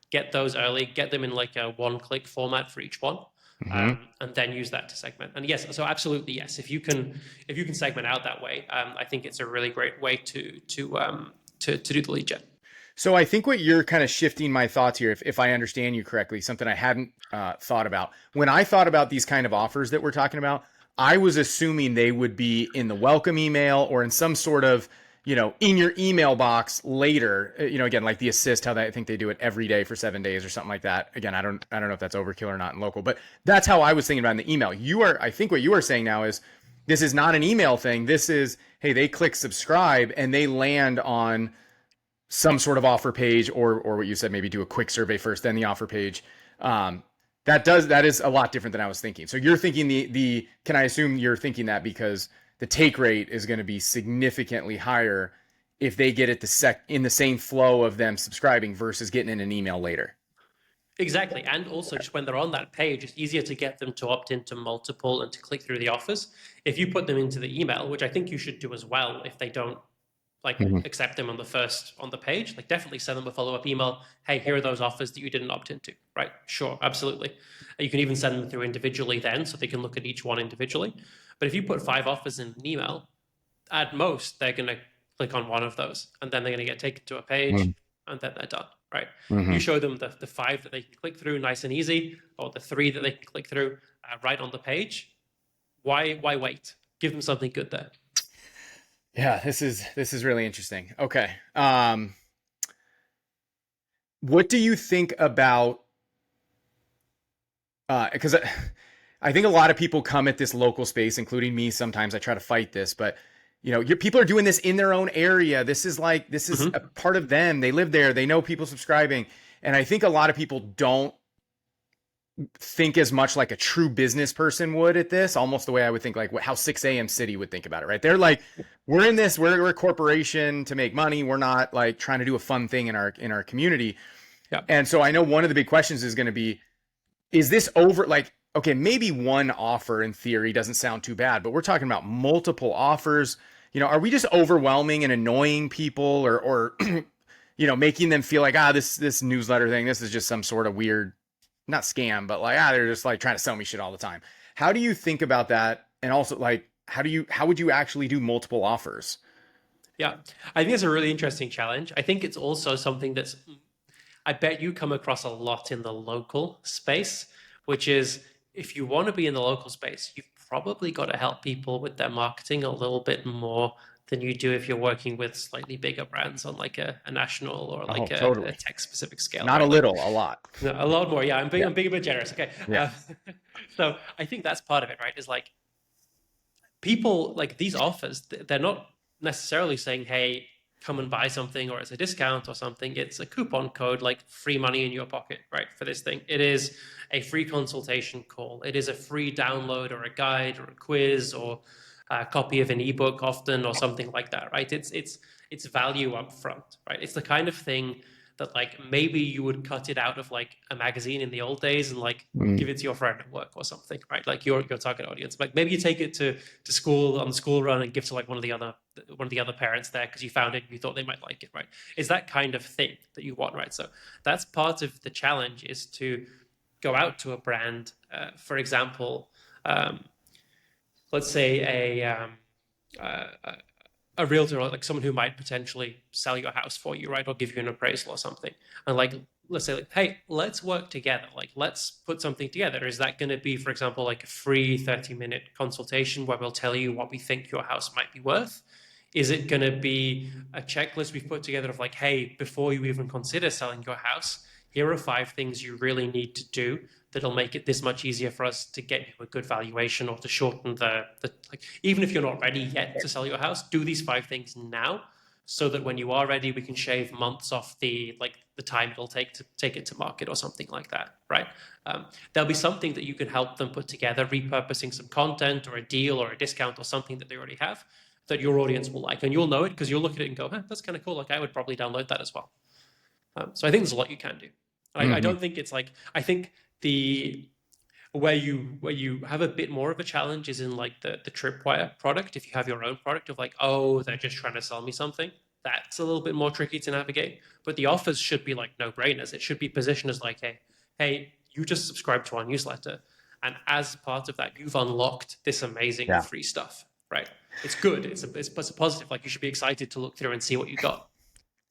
B: Get those early. Get them in like a one-click format for each one, and then use that to segment. And yes, so absolutely yes. If you can segment out that way, I think it's a really great way to do the lead gen.
A: So I think what you're kind of shifting my thoughts here, if I understand you correctly, something I hadn't thought about. When I thought about these kind of offers that we're talking about, I was assuming they would be in the welcome email or in some sort of, in your email box later, again, like the assist, how I think they do it every day for 7 days or something like that. Again, I don't know if that's overkill or not in local, but that's how I was thinking about in the email. I think what you are saying now is this is not an email thing. This is, hey, they click subscribe and they land on some sort of offer page or what you said, maybe do a quick survey first, then the offer page. That is a lot different than I was thinking. So you're thinking can I assume you're thinking that because the take rate is going to be significantly higher if they get it in the same flow of them subscribing versus getting in an email later?
B: Exactly. And also just when they're on that page, it's easier to get them to opt into multiple and to click through the offers. If you put them into the email, which I think you should do as well if they don't accept them on the page, like definitely send them a follow-up email. Hey, here are those offers that you didn't opt into, right? Sure, absolutely. You can even send them through individually then so they can look at each one individually. But if you put 5 offers in an email, at most, they're going to click on one of those and then they're going to get taken to a page and then they're done, right? You show them the 5 that they can click through nice and easy, or the 3 that they can click through right on the page. Why wait? Give them something good there.
A: Yeah, this is really interesting. Okay. What do you think about, because I think a lot of people come at this local space, including me. Sometimes I try to fight this, but people are doing this in their own area. This is a part of them. They live there. They know people subscribing. And I think a lot of people don't think as much like a true business person would at this, almost the way I would think like how 6 a.m. City would think about it, right? They're like, we're in this, we're a corporation to make money. We're not like trying to do a fun thing in our community.
B: Yeah.
A: And so I know one of the big questions is going to be, is this over? Like, okay, maybe one offer in theory doesn't sound too bad, but we're talking about multiple offers. Are we just overwhelming and annoying people or making them feel like, this newsletter thing, this is just some sort of weird, not scam, but like, they're just like trying to sell me shit all the time. How do you think about that? And also like, how would you actually do multiple offers?
B: Yeah, I think it's a really interesting challenge. I think it's also something I bet you come across a lot in the local space, which is if you want to be in the local space, you've probably got to help people with their marketing a little bit more than you do if you're working with slightly bigger brands on like a national or like a tech specific scale.
A: Not
B: right?
A: a little, a lot.
B: No, a lot more. Yeah, I'm being a bit generous. Okay.
A: Yeah.
B: So I think that's part of it, right? Is like people like these offers, they're not necessarily saying, hey, come and buy something or it's a discount or something. It's a coupon code, like free money in your pocket, right? For this thing. It is a free consultation call. It is a free download or a guide or a quiz or a copy of an ebook often or something like that, right? It's value up front, right? It's the kind of thing that like maybe you would cut it out of like a magazine in the old days and like give it to your friend at work or something, right? Like your target audience. Like maybe you take it to school on the school run and give to like one of the other parents there because you found it and you thought they might like it, right? Is that kind of thing that you want, right? So that's part of the challenge, is to go out to a brand, for example, let's say uh, a realtor or like someone who might potentially sell your house for you, right? Or give you an appraisal or something. And like, let's say, like, hey, let's work together. Like, let's put something together. Is that going to be, for example, like a free 30-minute consultation where we'll tell you what we think your house might be worth? Is it going to be a checklist we've put together of like, hey, before you even consider selling your house, here are 5 things you really need to do that'll make it this much easier for us to get you a good valuation or to shorten the like, even if you're not ready yet to sell your house, do these 5 things now so that when you are ready, we can shave months off the time it'll take to take it to market or something like that, right? There'll be something that you can help them put together, repurposing some content or a deal or a discount or something that they already have that your audience will like. And you'll know it because you'll look at it and go, huh, that's kind of cool. Like I would probably download that as well. So I think there's a lot you can do. I don't think it's like, I think the where you have a bit more of a challenge is in like the Tripwire product. If you have your own product of like, oh, they're just trying to sell me something, that's a little bit more tricky to navigate. But the offers should be like no-brainers. It should be positioned as like, hey, you just subscribe to our newsletter, and as part of that, you've unlocked this amazing free stuff, right? It's good. It's a positive. Like you should be excited to look through and see what you got.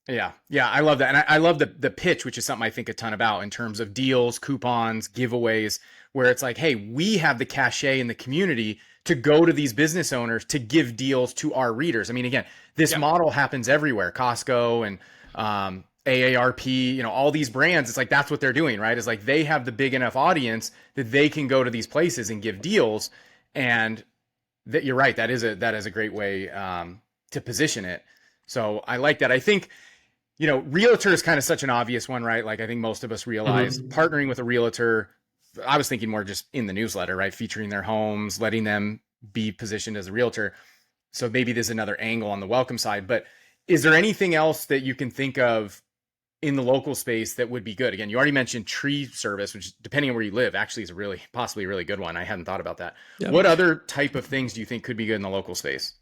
A: Yeah. Yeah. I love that. And I love the pitch, which is something I think a ton about in terms of deals, coupons, giveaways, where it's like, hey, we have the cachet in the community to go to these business owners to give deals to our readers. I mean, again, this model happens everywhere. Costco and AARP, all these brands, it's like that's what they're doing, right? It's like they have the big enough audience that they can go to these places and give deals. And that you're right, that is a great way to position it. So I like that. I think realtor is kind of such an obvious one, right? Like I think most of us realize partnering with a realtor, I was thinking more just in the newsletter, right? Featuring their homes, letting them be positioned as a realtor. So maybe there's another angle on the welcome side, but is there anything else that you can think of in the local space that would be good? Again, you already mentioned tree service, which depending on where you live, actually is possibly a really good one. I hadn't thought about that. Yeah. What other type of things do you think could be good in the local space?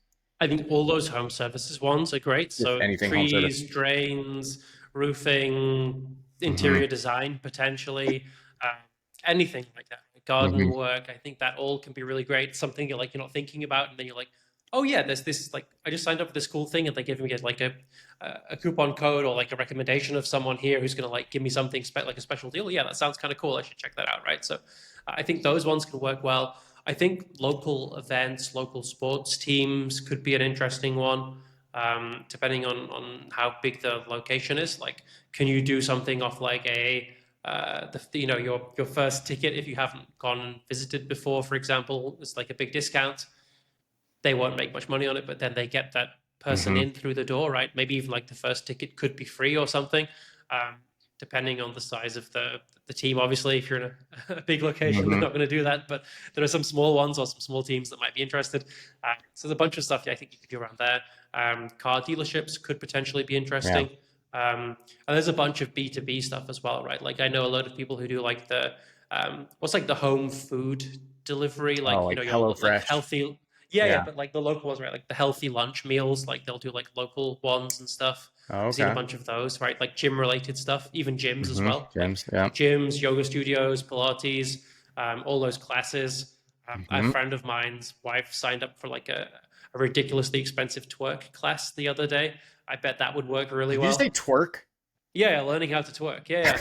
B: I think all those home services ones are great. So trees, drains, roofing, interior design, potentially, anything like that. Garden work. I think that all can be really great. Something you're not thinking about, and then you're like, oh yeah, there's this, like, I just signed up for this cool thing and they give me like a coupon code or like a recommendation of someone here who's going to like give me something like a special deal. Yeah, that sounds kind of cool. I should check that out, right? So I think those ones can work well. I think local events, local sports teams could be an interesting one, depending on how big the location is. Like, can you do something off like your first ticket if you haven't gone and visited before, for example? It's like a big discount. They won't make much money on it, but then they get that person in through the door, right? Maybe even like the first ticket could be free or something, depending on the size of the team. Obviously, if you're in a big location, they're not going to do that, but there are some small ones or some small teams that might be interested. So there's a bunch of stuff I think you could do around there. Car dealerships could potentially be interesting. And there's a bunch of B2B stuff as well, right? Like I know a lot of people who do like the what's like the home food delivery, like your like healthy. Yeah, but like the local ones, right? Like the healthy lunch meals, like they'll do like local ones and stuff. I've seen a bunch of those, right? Like gym related stuff, even gyms as well. Gyms, like gyms, yoga studios, Pilates, all those classes. A friend of mine's wife signed up for like a ridiculously expensive twerk class the other day. I bet that would work really well.
A: Did you say twerk?
B: Yeah, learning how to twerk. Yeah.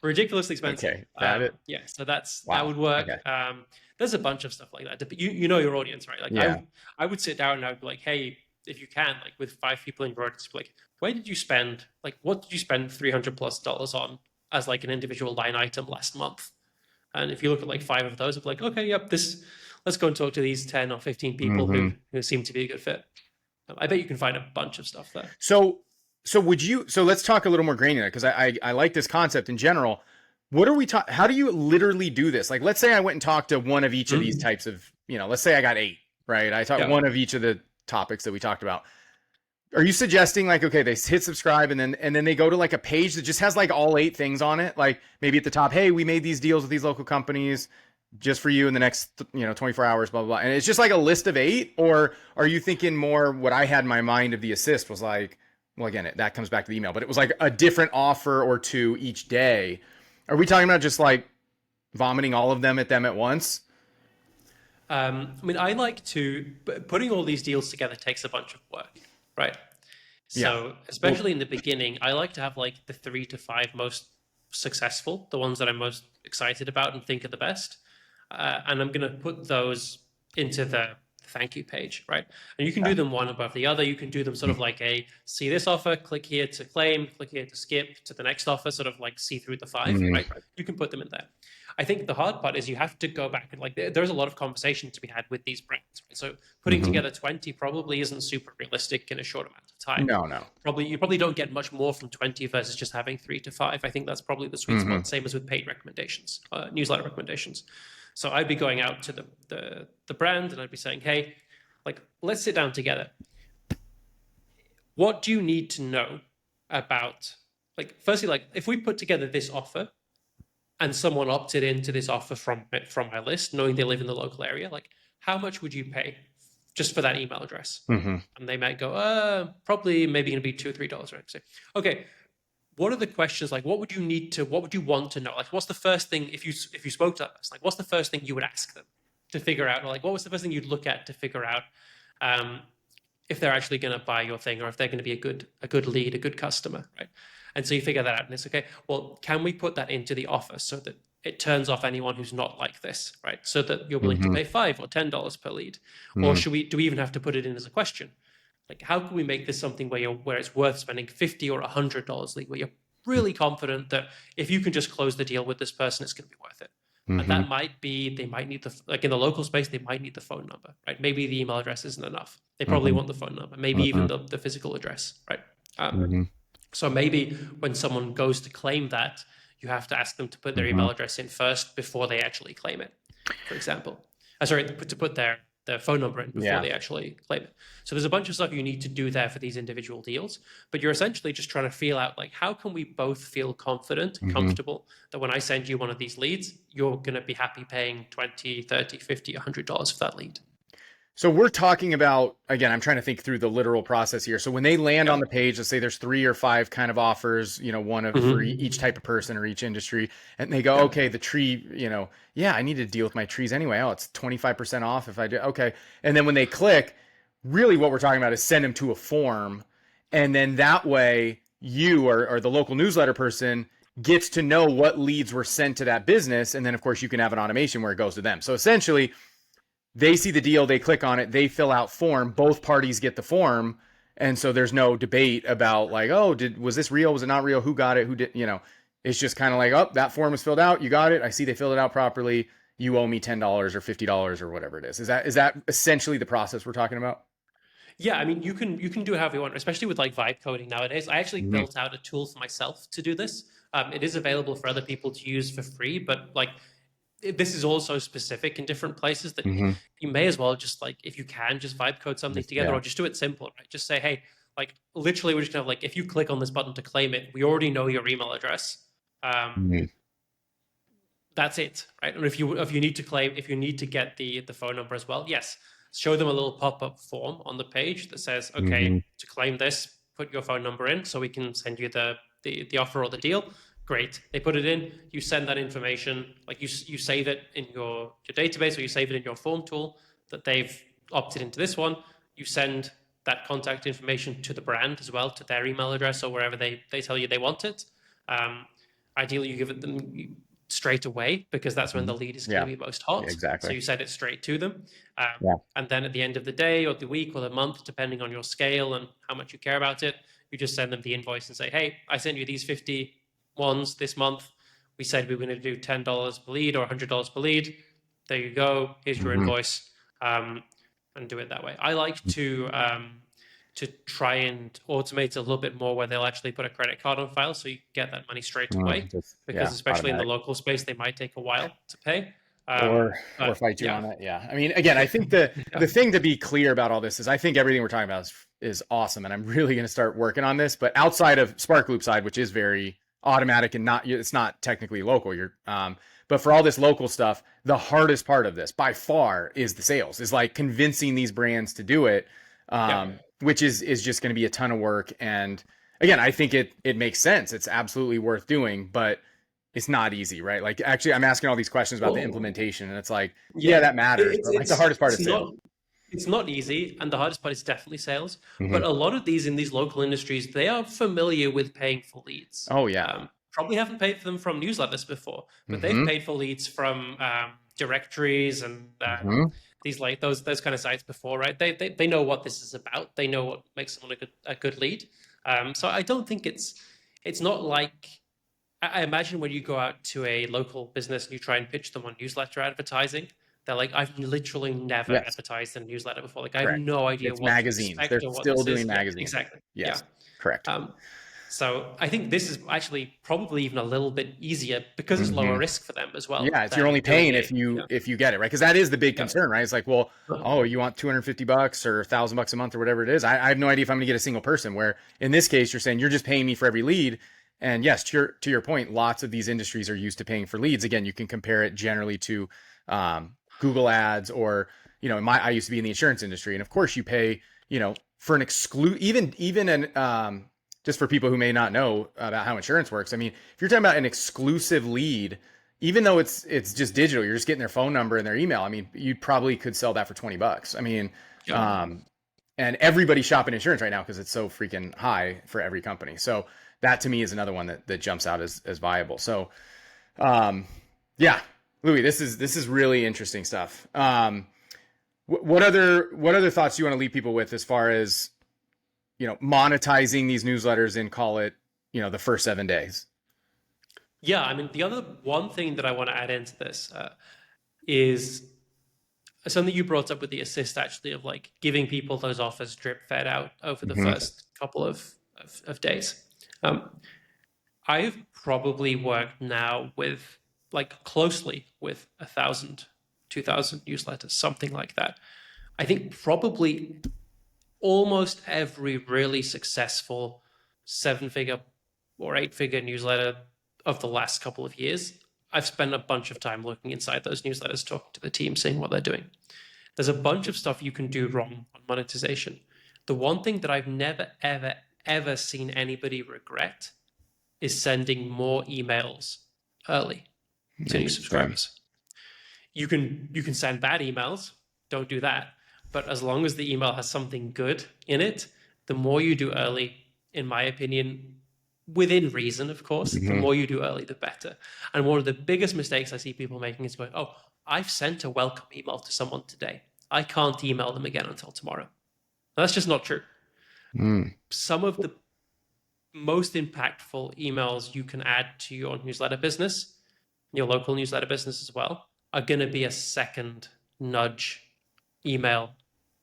B: Ridiculously expensive.
A: Okay,
B: yeah, so that would work. Okay. There's a bunch of stuff like that. You know your audience, right? Like I would sit down and I would be like, hey, if you can, like with 5 people in your audience, like, where did you spend? Like, what did you spend $300+ on as like an individual line item last month? And if you look at like 5 of those, it's like, okay, yep, let's go and talk to these 10 or 15 people who seem to be a good fit. I bet you can find a bunch of stuff there.
A: So let's talk a little more granular, because I like this concept in general. What are we talking? How do you literally do this? Like, let's say I went and talked to one of each of these types of, let's say I got 8, right? I talked one of each of the topics that we talked about. are you suggesting like, okay, they hit subscribe and then they go to like a page that just has like all 8 things on it, like maybe at the top, hey, we made these deals with these local companies just for you in the next 24 hours, blah blah blah, and it's just like a list of 8? Or are you thinking more what I had in my mind of the assist was like, well, again, that comes back to the email, but it was like a different offer or two each day? Are we talking about just like vomiting all of them at once?
B: I mean, I like to, putting all these deals together takes a bunch of work, right?
A: Yeah.
B: So,
A: Well,
B: especially in the beginning, I like to have like the 3 to 5 most successful, the ones that I'm most excited about and think are the best. And I'm going to put those into the thank you page, right? And you can do them one above the other. You can do them sort of like a see this offer, click here to claim, click here to skip to the next offer, sort of like see through the 5, right?
A: mm-hmm.
B: You can put them in there. I think the hard part is you have to go back and like there's a lot of conversation to be had with these brands. Right? So putting
A: Mm-hmm.
B: together 20 probably isn't super realistic in a short amount of time.
A: No, no.
B: You probably don't get much more from 20 versus just having 3 to 5. I think that's probably the sweet
A: Mm-hmm.
B: spot. Same as with paid recommendations, newsletter recommendations. So I'd be going out to the brand and I'd be saying, hey, like let's sit down together. What do you need to know about like firstly like if we put together this offer and someone opted into this offer from my list, knowing they live in the local area, like how much would you pay just for that email address?
A: Mm-hmm.
B: And they might go, probably maybe going to be $2 or $3, right? So, okay, what are the questions like? What would you want to know? Like, what's the first thing if you spoke to that person? Like, what's the first thing you would ask them to figure out? Or like, what was the first thing you'd look at to figure out um, if they're actually going to buy your thing or if they're going to be a good lead, a good customer, right? And so you figure that out, and it's okay. Well, can we put that into the offer so that it turns off anyone who's not like this, right? So that you're willing to
A: Mm-hmm.
B: pay $5 or $10 per lead, or
A: Mm-hmm.
B: do we even have to put it in as a question? Like, how can we make this something where it's worth spending $50 or $100 lead, where you're really confident that if you can just close the deal with this person, it's going to be worth it. And
A: Mm-hmm.
B: that might be they might need like in the local space they might need the phone number, right? Maybe the email address isn't enough. They probably
A: Mm-hmm.
B: want the phone number, maybe
A: Mm-hmm.
B: even the physical address, right? Um,
A: Mm-hmm.
B: so maybe when someone goes to claim that, you have to ask them to put their
A: Mm-hmm.
B: email address in first before they actually claim it, for example. Sorry, to put their phone number in before
A: Yeah.
B: they actually claim it. So there's a bunch of stuff you need to do there for these individual deals, but you're essentially just trying to feel out like how can we both feel confident and
A: Mm-hmm.
B: comfortable that when I send you one of these leads, you're going to be happy paying 20, 30, 50, $100 for that lead.
A: So we're talking about, again, I'm trying to think through the literal process here. So when they land on
B: Yep.
A: the page, let's say there's 3 or 5 kind of offers, one of for
B: Mm-hmm.
A: each type of person or each industry, and they go,
B: Yep.
A: okay, the tree, yeah, I need to deal with my trees anyway. Oh, it's 25% off if I do. Okay. And then when they click, really what we're talking about is send them to a form. And then that way you or the local newsletter person gets to know what leads were sent to that business. And then of course you can have an automation where it goes to them. So essentially they see the deal, they click on it, they fill out form, both parties get the form, and so there's no debate about like, oh, was this real, was it not real, who got it, who did, it's just kind of like, oh, that form was filled out, you got it, I see they filled it out properly, you owe me $10 or $50 or whatever it is. Is that essentially the process we're talking about?
B: Yeah, I mean, you can do however you want, especially with like vibe coding nowadays. I actually
A: Mm-hmm.
B: built out a tool for myself to do this. It is available for other people to use for free, but like this is also specific in different places that
A: Mm-hmm.
B: you may as well just like if you can just vibe code something together
A: Yeah.
B: or just do it simple, right? Just say, hey, like literally we're just gonna have like if you click on this button to claim it, we already know your email address.
A: Mm-hmm.
B: That's it, right? And if you need to claim, if you need to get the phone number as well, yes, show them a little pop-up form on the page that says,
A: Mm-hmm.
B: okay, to claim this, put your phone number in so we can send you the offer or the deal. Great. They put it in, you send that information, like you save it in your database or you save it in your form tool that they've opted into this one. You send that contact information to the brand as well, to their email address or wherever they tell you they want it. Ideally, you give it them straight away because that's when the lead is going
A: Yeah.
B: to be most
A: Yeah,
B: hot. So
A: exactly.
B: you send it straight to them.
A: Yeah.
B: And then at the end of the day or the week or the month, depending on your scale and how much you care about it, you just send them the invoice and say, hey, I sent you these 50 ones this month. We said we were going to do $10 per lead or $100 per lead. There you go. Here's your
A: Mm-hmm.
B: invoice. And do it that way. I like to try and automate a little bit more where they'll actually put a credit card on file so you get that money straight away because
A: Yeah,
B: especially in the
A: automatic.
B: local space they might take a while to pay
A: Or
B: but
A: fight you
B: yeah.
A: on it. Yeah. I mean, again, I think the
B: Yeah.
A: the thing to be clear about all this is I think everything we're talking about is awesome, and I'm really going to start working on this. But outside of Sparkloop side, which is very automatic and not, it's not technically local. But for all this local stuff, the hardest part of this by far is the sales. Is like convincing these brands to do it,
B: Yeah.
A: which is just going to be a ton of work. And again, I think it makes sense. It's absolutely worth doing, but it's not easy, right? Like actually, I'm asking all these questions about the
B: Well,
A: implementation, and it's like, yeah,
B: yeah.
A: that matters, but like the hardest part
B: It's
A: is sales.
B: not it's not easy, and the hardest part is definitely sales. But
A: Mm-hmm.
B: a lot of these in these local industries, they are familiar with paying for leads.
A: Oh yeah.
B: Probably haven't paid for them from newsletters before, but they've
A: Mm-hmm.
B: paid for leads from directories and
A: Mm-hmm.
B: these like those kind of sites before, right? They know what this is about. They know what makes someone a good lead. So I don't think it's not like I imagine when you go out to a local business and you try and pitch them on newsletter advertising, they're like, I've literally never
A: Yes,
B: advertised in a newsletter before. Like, I have
A: correct.
B: no idea
A: It's
B: what to
A: magazines.
B: expect
A: They're
B: or what
A: still
B: this
A: doing
B: is. Yeah,
A: magazines.
B: exactly. Yeah.
A: Yes, correct.
B: Um, so I think this is actually probably even a little bit easier because it's lower
A: Mm-hmm.
B: risk for them as well
A: Yeah, it's you're
B: than
A: only
B: doing
A: paying
B: it.
A: if you get it, right? Because that is the big
B: Yeah.
A: concern, right? It's like, well, oh, you want $250 or $1,000 a month or whatever it is. I have no idea if I'm going to get a single person. Where in this case, you're saying you're just paying me for every lead. And yes, to your point, lots of these industries are used to paying for leads. Again, you can compare it generally to Google Ads or I used to be in the insurance industry, and of course you pay for an even an just for people who may not know about how insurance works. I mean, if you're talking about an exclusive lead, even though it's just digital, you're just getting their phone number and their email. I mean, you probably could sell that for $20. I mean,
B: Yeah.
A: um, and everybody's shopping insurance right now because it's so freaking high for every company. So that to me is another one that jumps out as viable. So um, yeah, Louis, this is really interesting stuff. What other thoughts do you want to leave people with as far as monetizing these newsletters and call it the first 7 days?
B: Yeah. I mean, the other one thing that I want to add into this is something you brought up with the assist actually of like giving people those offers drip fed out over the
A: Mm-hmm.
B: first couple of days. Um, I've probably worked now with like closely with 1,000, 2,000 newsletters, something like that. I think probably almost every really successful 7 figure or 8 figure newsletter of the last couple of years, I've spent a bunch of time looking inside those newsletters, talking to the team, seeing what they're doing. There's a bunch of stuff you can do wrong on monetization. The one thing that I've never, ever, ever seen anybody regret is sending more emails early to new
A: Interesting.
B: subscribers. You can send bad emails, don't do that. But as long as the email has something good in it, the more you do early, in my opinion, within reason, of course, the
A: Mm-hmm.
B: more you do early, the better. And one of the biggest mistakes I see people making is going, oh, I've sent a welcome email to someone today. I can't email them again until tomorrow. That's just not true.
A: Mm.
B: Some of the most impactful emails you can add to your newsletter business, your local newsletter business as well, are going to be a second nudge email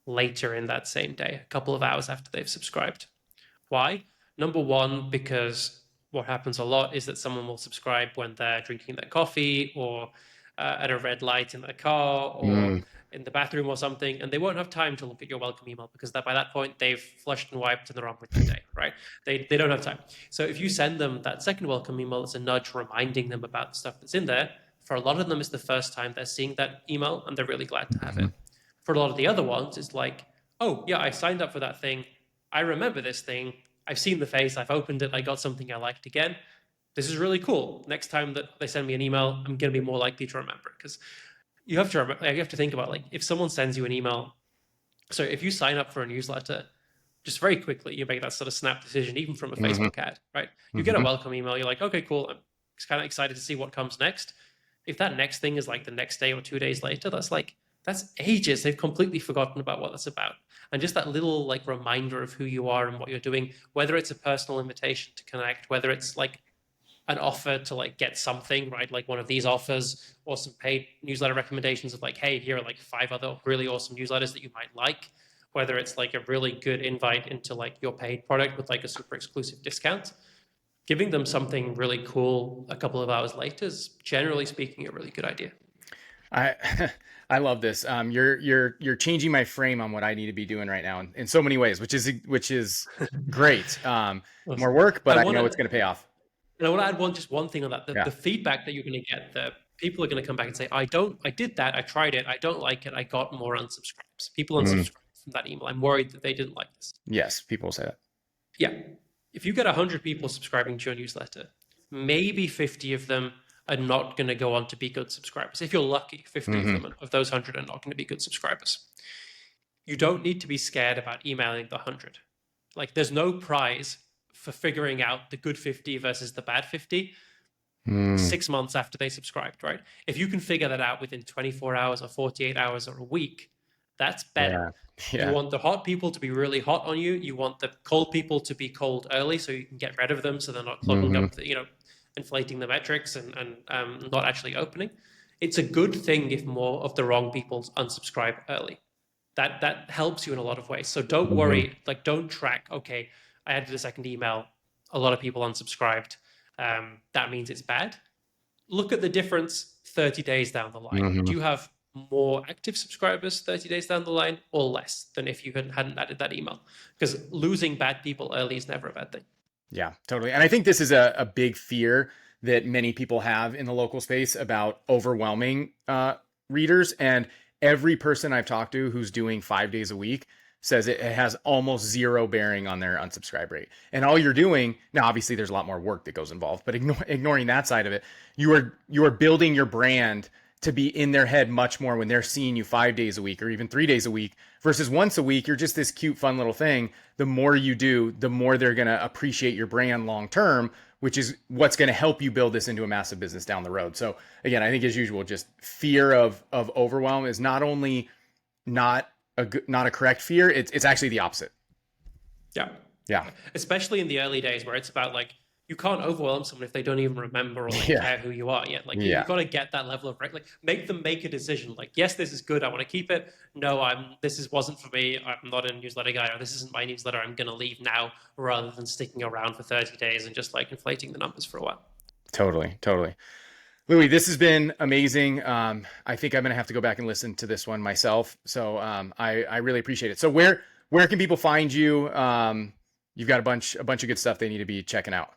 B: later in that same day, a couple of hours after they've subscribed. Why? Number one, because what happens a lot is that someone will subscribe when they're drinking their coffee or at a red light in their car or
A: Mm.
B: in the bathroom or something, and they won't have time to look at your welcome email because by that point they've flushed and wiped and they're on with their day, right? They don't have time. So if you send them that second welcome email, it's a nudge reminding them about the stuff that's in there. For a lot of them, it's the first time they're seeing that email and they're really glad to have
A: Mm-hmm.
B: it. For a lot of the other ones, it's like, oh, yeah, I signed up for that thing. I remember this thing. I've seen the face. I've opened it. I got something I liked again. This is really cool. Next time that they send me an email, I'm going to be more likely to remember it because you have to think about like if someone sends you an email. So if you sign up for a newsletter, just very quickly you make that sort of snap decision, even from a
A: Mm-hmm.
B: Facebook ad, right? You get a
A: Mm-hmm.
B: welcome email. You're like, okay, cool. I'm kind of excited to see what comes next. If that next thing is like the next day or 2 days later, that's ages. They've completely forgotten about what that's about. And just that little like reminder of who you are and what you're doing, whether it's a personal invitation to connect, whether it's like an offer to like get something, right? Like one of these offers or some paid newsletter recommendations of like, hey, here are like 5 other really awesome newsletters that you might like. Whether it's like a really good invite into like your paid product with like a super exclusive discount, giving them something really cool a couple of hours later is generally speaking a really good idea.
A: I I love this. You're changing my frame on what I need to be doing right now in so many ways, which is great. More
B: Awesome.
A: work,
B: I
A: but I
B: want
A: know it's
B: to,
A: going to pay off.
B: and I want to add just one thing on that. The
A: Yeah.
B: feedback that you're going to get, the people are going to come back and say, I did that, I tried it, I don't like it, I got more unsubscribes. People
A: Mm,
B: unsubscribe from that email. I'm worried that they didn't like this.
A: yes, people say that.
B: Yeah. If you get 100 people subscribing to your newsletter, maybe 50 of them are not going to go on to be good subscribers. If you're lucky, 50 of
A: Hmm.
B: them, of those 100 are not going to be good subscribers. You don't need to be scared about emailing the 100. Like, there's no prize for figuring out the good 50 versus the bad 50
A: Mm,
B: 6 months after they subscribed, right? If you can figure that out within 24 hours or 48 hours or a week, that's better.
A: yeah.
B: You
A: Yeah.
B: want the hot people to be really hot on you. You want the cold people to be cold early so you can get rid of them so they're not clogging
A: Hmm.
B: up, inflating the metrics and not actually opening. It's a good thing if more of the wrong people unsubscribe early. That helps you in a lot of ways. So don't
A: Hmm.
B: worry, like don't track, okay, I added a second email, a lot of people unsubscribed. That means it's bad. Look at the difference 30 days down the line. Do
A: Hmm.
B: you have more active subscribers 30 days down the line or less than if you hadn't added that email? Because losing bad people early is never a bad thing.
A: Yeah, totally. And I think this is a big fear that many people have in the local space about overwhelming readers. And every person I've talked to who's doing 5 days a week says it has almost zero bearing on their unsubscribe rate. And all you're doing now, obviously, there's a lot more work that goes involved, but ignoring that side of it, you are building your brand to be in their head much more when they're seeing you 5 days a week or even 3 days a week versus once a week. You're just this cute, fun little thing. The more you do, the more they're going to appreciate your brand long term, which is what's going to help you build this into a massive business down the road. So again, I think as usual, just fear of overwhelm is not only not not a correct fear, it's actually the opposite.
B: Yeah.
A: Yeah.
B: Especially in the early days where it's about like, you can't overwhelm someone if they don't even remember or like
A: Yeah.
B: care who you are yet. Like
A: Yeah.
B: you've got to get that level of like make them make a decision. Like, yes, this is good. I want to keep it. No, wasn't for me. I'm not a newsletter guy, or this isn't my newsletter. I'm gonna leave now rather than sticking around for 30 days and just like inflating the numbers for a while.
A: Totally. Totally. Louis, this has been amazing. I think I'm gonna have to go back and listen to this one myself. So I really appreciate it. So where can people find you? You've got a bunch of good stuff they need to be checking out.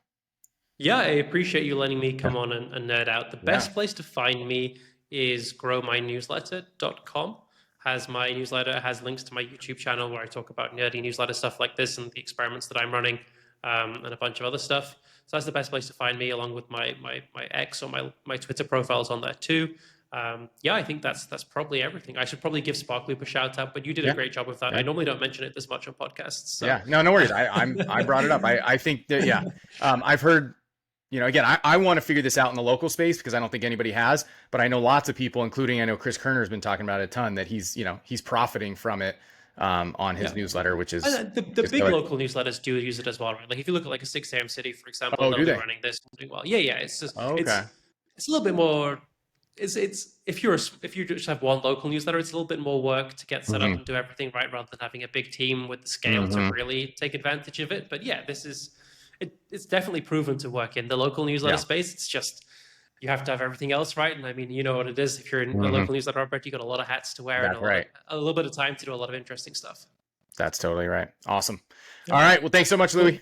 B: Yeah, I appreciate you letting me
A: Yeah.
B: come on and nerd out. The
A: Yeah.
B: best place to find me is growmynewsletter.com. Has my newsletter, has links to my YouTube channel where I talk about nerdy newsletter stuff like this and the experiments that I'm running, and a bunch of other stuff. So that's the best place to find me, along with my X or my Twitter profiles on there too. Yeah, I think that's probably everything. I should probably give Sparkloop a shout out, but you did a
A: Yeah.
B: great job with that. I
A: Yeah.
B: normally don't mention it this much on podcasts, so
A: Yeah. No, no worries. I brought it up. I think that yeah. I've heard, again, I want to figure this out in the local space because I don't think anybody has, but I know lots of people, including I know Chris Kerner has been talking about it a ton, that he's profiting from it on his
B: yeah.
A: newsletter, which is
B: And the
A: just
B: big
A: killer.
B: local newsletters do use it as well, right? Like if you look at like a 6 a.m. city, for example,
A: Oh,
B: they'll
A: do
B: be
A: they?
B: running this and doing well. Yeah, yeah. It's just
A: Oh, okay.
B: it's a little bit more. It's if you just have one local newsletter, it's a little bit more work to get set up
A: Hmm.
B: and do everything right, rather than having a big team with the scale to
A: Hmm.
B: really take advantage of it. But yeah, it's definitely proven to work in the local newsletter
A: Yeah.
B: space. It's just you have to have everything else right, and I mean, you know what it is. If you're in a
A: Hmm.
B: local newsletter operator, you got a lot of hats to wear and
A: That's right.
B: a little bit of time to do a lot of interesting stuff.
A: That's totally right. Awesome.
B: Yeah.
A: All right. Well, thanks so much,
B: Cool.
A: Louis.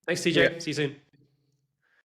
B: Thanks,
A: See ya.
B: TJ. See you soon.